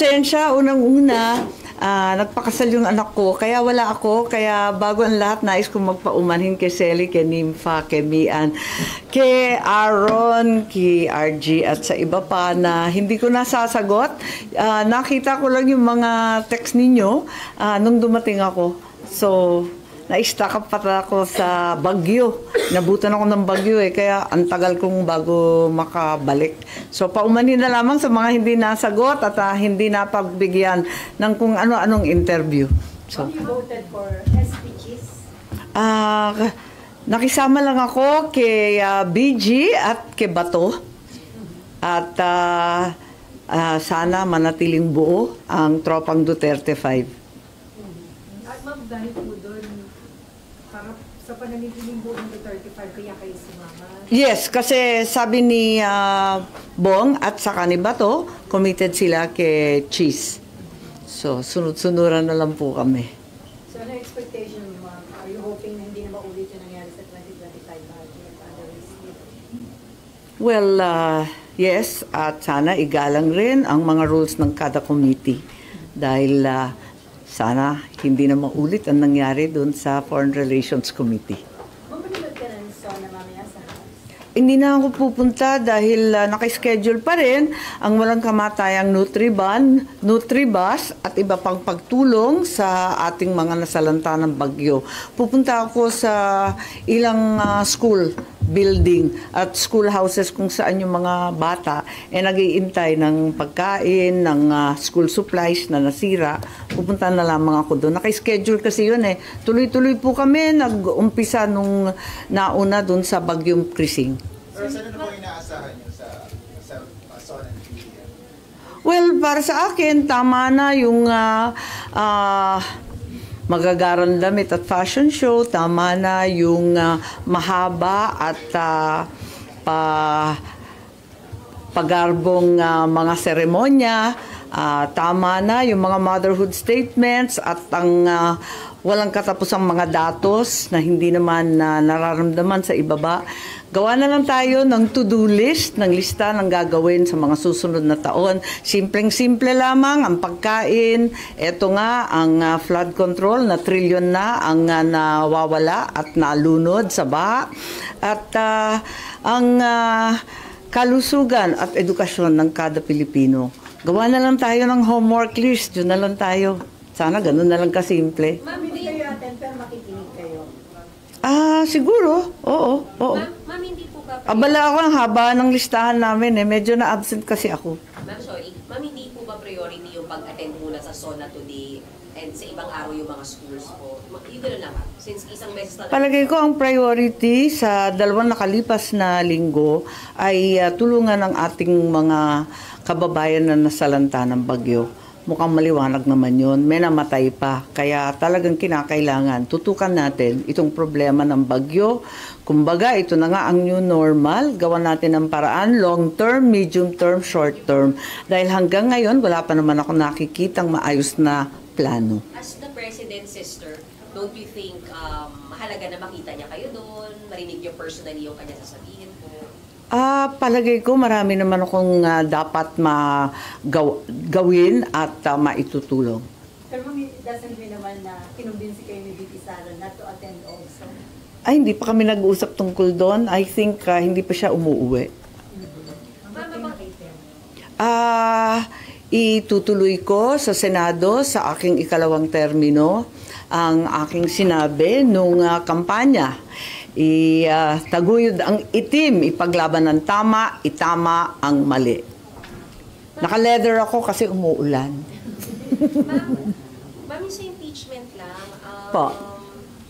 Pasensya, unang-una, nagpakasal yung anak ko, kaya wala ako, kaya bago ang lahat, nais kong magpaumanhin kay Selly, kay Nympha, kay Mian, kay Aaron, kay RG, at sa iba pa na hindi ko nasasagot. Nakita ko lang yung mga text ninyo nung dumating ako. So, na-stuck up pata ako sa Baguio. Nabutan ako ng Baguio kaya ang tagal kong bago makabalik. So paumanhin na lamang sa mga hindi nasagot at hindi napagbigyan ng kung ano-anong interview. So, you voted for SPGs? Nakisama lang ako kay BG at kay Bato. At sana manatiling buo ang tropang Duterte 5. At ma'am, dahil po doon, para sa pananitiling buo ng Duterte 5, kaya kayo sumama? Yes, kasi sabi ni Bong at saka ni Bato, committed sila kay Cheese. So, sunod-sunuran na lang po kami. So, ano expectation mo, ma'am? Are you hoping na hindi na maulit yung nangyari sa 2025 budget? Well, yes, at sana igalang rin ang mga rules ng kada committee. Dahil sana hindi na maulit ang nangyari doon sa Foreign Relations Committee. Mamunod ka na SONA mamaya sa House? Hindi na ako pupunta dahil nakaschedule pa rin ang walang kamatayang Nutribus at iba pang pagtulong sa ating mga nasalanta ng bagyo. Pupunta ako sa ilang school building at schoolhouses kung saan yung mga bata nag-iintay ng pagkain, ng school supplies na nasira. Pupunta na lamang ako doon. Naka-schedule kasi yun Tuloy-tuloy po kami nag-umpisa nung nauna doon sa Bagyong Krising. Pero saan na po inaasahan nyo sa SONA and PDM? Well, para sa akin, tama na yung magagarang damit at fashion show, tama na yung mahaba at pagarbong mga seremonya, tama na yung mga motherhood statements at ang walang katapusang mga datos na hindi naman nararamdaman sa ibaba. Gawa na lang tayo ng to-do list, ng lista ng gagawin sa mga susunod na taon. Simpleng-simple lamang ang pagkain. Ito nga ang flood control na trilyon na ang nawawala at nalunod sa baha. At ang kalusugan at edukasyon ng kada Pilipino. Gawa na lang tayo ng homework list. Yun na lang tayo. Sana ganun na lang kasimple. Ma'am, hindi kayo attend pero makikinig kayo? Siguro. Oo. Ma'am, hindi po ba... Abala ako ang haba ng listahan namin Medyo na-absent kasi ako. Ma'am, sorry. Ma'am, hindi po ba priority yung pag-attend muna sa SONA today and sa ibang araw yung mga schools po? Yung gano'n lang, ma'am. Since isang beses na... Palagay ko ang priority sa dalawang nakalipas na linggo ay tulungan ng ating mga kababayan na nasalanta ng bagyo. Mukhang maliwanag naman yun. May namatay pa. Kaya talagang kinakailangan. Tutukan natin itong problema ng bagyo. Kumbaga, ito na nga ang new normal. Gawan natin ng paraan. Long term, medium term, short term. Dahil hanggang ngayon, wala pa naman ako nakikitang maayos na plano. As the President's sister, don't you think mahalaga na makita niya kayo doon? Marinig niyo personally yung kanya sasabihin po? Palagay ko marami naman akong dapat gawin at maitutulong. Pero ma'am, it doesn't mean naman na kinumbinsi kayo ni VP Sara not to attend also? Ay, hindi pa kami nag-uusap tungkol doon. I think hindi pa siya umuuwi. Itutuloy ko sa Senado sa aking ikalawang termino ang aking sinabi nung kampanya. Taguyod ang itim, ipaglaban ng tama, itama ang mali. Naka-leather ako kasi umuulan. Ma'am, sa impeachment lang,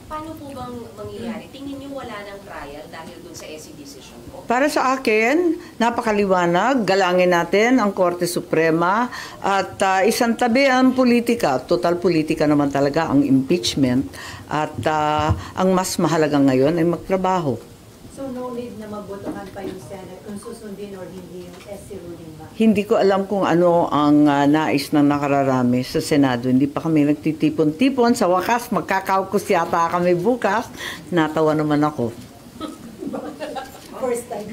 paano po bang mangyayari? Tingin niyo wala ng trial dahil dun sa SC decision po? Para sa akin, napakaliwanag. Galangin natin ang Korte Suprema at isang tabi ang politika. Total politika naman talaga ang impeachment. At ang mas mahalaga ngayon ay magtrabaho. So no need na mabotohan pa yung Senate kung susundin or hindi yung SC ruling ba? Hindi ko alam kung ano ang nais ng nakararami sa Senado. Hindi pa kami nagtitipon-tipon. Sa wakas, magkakaukus yata kami bukas. Natawa naman ako. First time.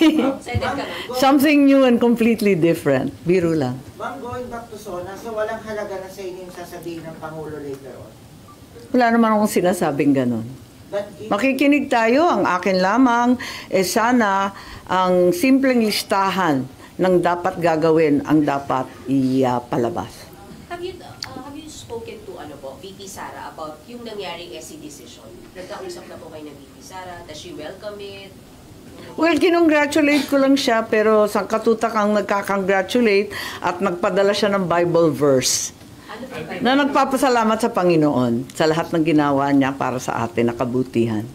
Excited ka, ma'am? Something new and completely different. Biro lang. Ma'am, going back to SONA, so walang halaga na sa inyo yung sasabihin ng Pangulo later on. Wala naman akong sinasabing ganun. But if, Makikinig tayo, ang akin lamang, sana ang simpleng listahan ng dapat gagawin ang dapat ipalabas. Have you spoken to VP Sara about yung nangyaring SC decision? Nagkausap na po kayo ng VP Sara? Does she welcome it? Well, kinongratulate ko lang siya, pero sa katutak ang nagkakongratulate at nagpadala siya ng Bible verse Ano po na nagpapasalamat sa Panginoon sa lahat ng ginawa niya para sa atin na kabutihan.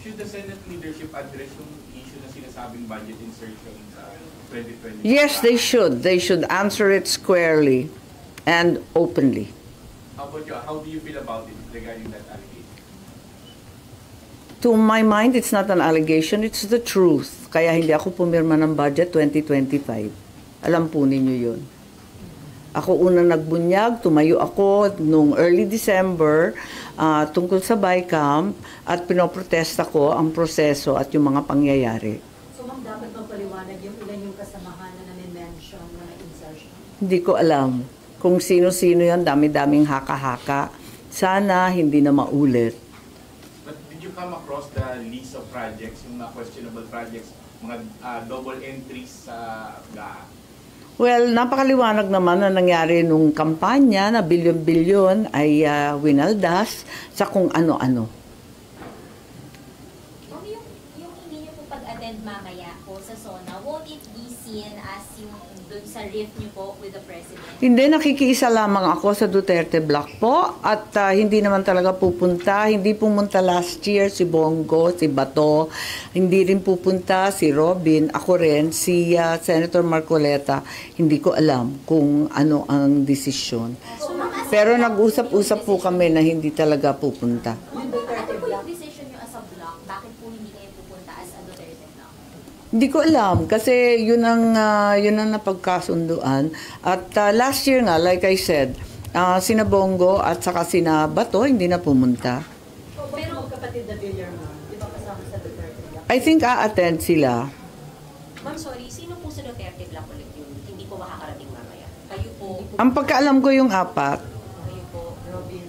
Should the Senate leadership address yung issue na sinasabing budget insertion sa 2020? Yes, they should. They should answer it squarely and openly. How about you? How do you feel about it regarding that allegation? To my mind, it's not an allegation, it's the truth. Kaya hindi ako pumirma ng budget 2025. Alam po ninyo yun. Ako unang nagbunyag, tumayo ako noong early December tungkol sa BICAM at pinoprotesta ko ang proseso at yung mga pangyayari. So ma'am, dapat bang paliwanag yung ilan yung kasamahan na mention na insertion? Hindi ko alam kung sino-sino yan, dami-daming haka-haka. Sana hindi na maulit. But did you come across the list of projects, yung mga questionable projects, mga double entries sa GAA? Well, napakaliwanag naman na nangyari nung kampanya na bilyon-bilyon ay winaldas sa kung ano-ano. Kung yung hindi niyo po pag-attend mamaya po sa SONA, won't it be seen as yung dun sa rift niyo po with the President? Hindi, nakikiisa lamang ako sa Duterte Block po at hindi naman talaga pupunta. Hindi pumunta last year si Bongo, si Bato, hindi rin pupunta si Robin, ako rin, si Senator Marcoleta. Hindi ko alam kung ano ang desisyon. Pero nag-usap-usap po kami na hindi talaga pupunta. Ano po yung decision niyo as a block? Bakit po hindi kayo pupunta as a Duterte block? Hindi ko alam kasi yun ang napagkasunduan at last year nga, like I said, sina Bongo at saka sina Bato hindi na pumunta. Pero magkapatid na Villar ma'am, di ba kasama sa Duterte Block? I think a-attend sila. Ma'am, sorry, sino po sa Duterte Block ulit yung hindi po makakarating mamaya? Kayo po, Ang pagkaalam ko yung apat, kayo po, Robin.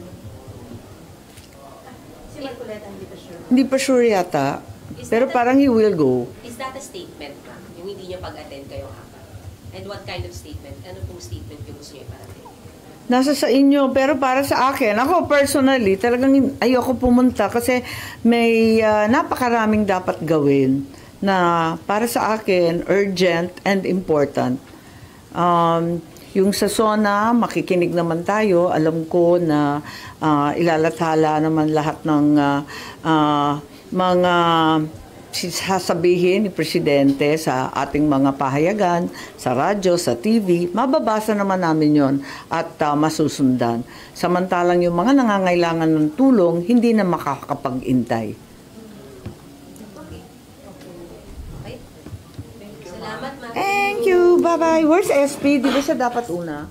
Si Marcoleta hindi pa sure. hindi pa sure yata, pero parang he will go. is that a statement, ma'am? Yung hindi niyo pag-attend kayong apat? And what kind of statement? Ano pong statement yung gusto niyo iparating? Nasa sa inyo, pero para sa akin, ako personally, talagang ayoko pumunta kasi may napakaraming dapat gawin na para sa akin, urgent and important. Yung sa SONA, makikinig naman tayo. Alam ko na ilalathala naman lahat ng mga sasabihin ni Presidente sa ating mga pahayagan, sa radyo, sa TV. Mababasa naman namin yon at masusundan. Samantalang yung mga nangangailangan ng tulong, hindi na makakapag-intay. Okay. Salamat, ma'am. Thank you. Bye-bye. Where's SP? Di ba siya dapat una?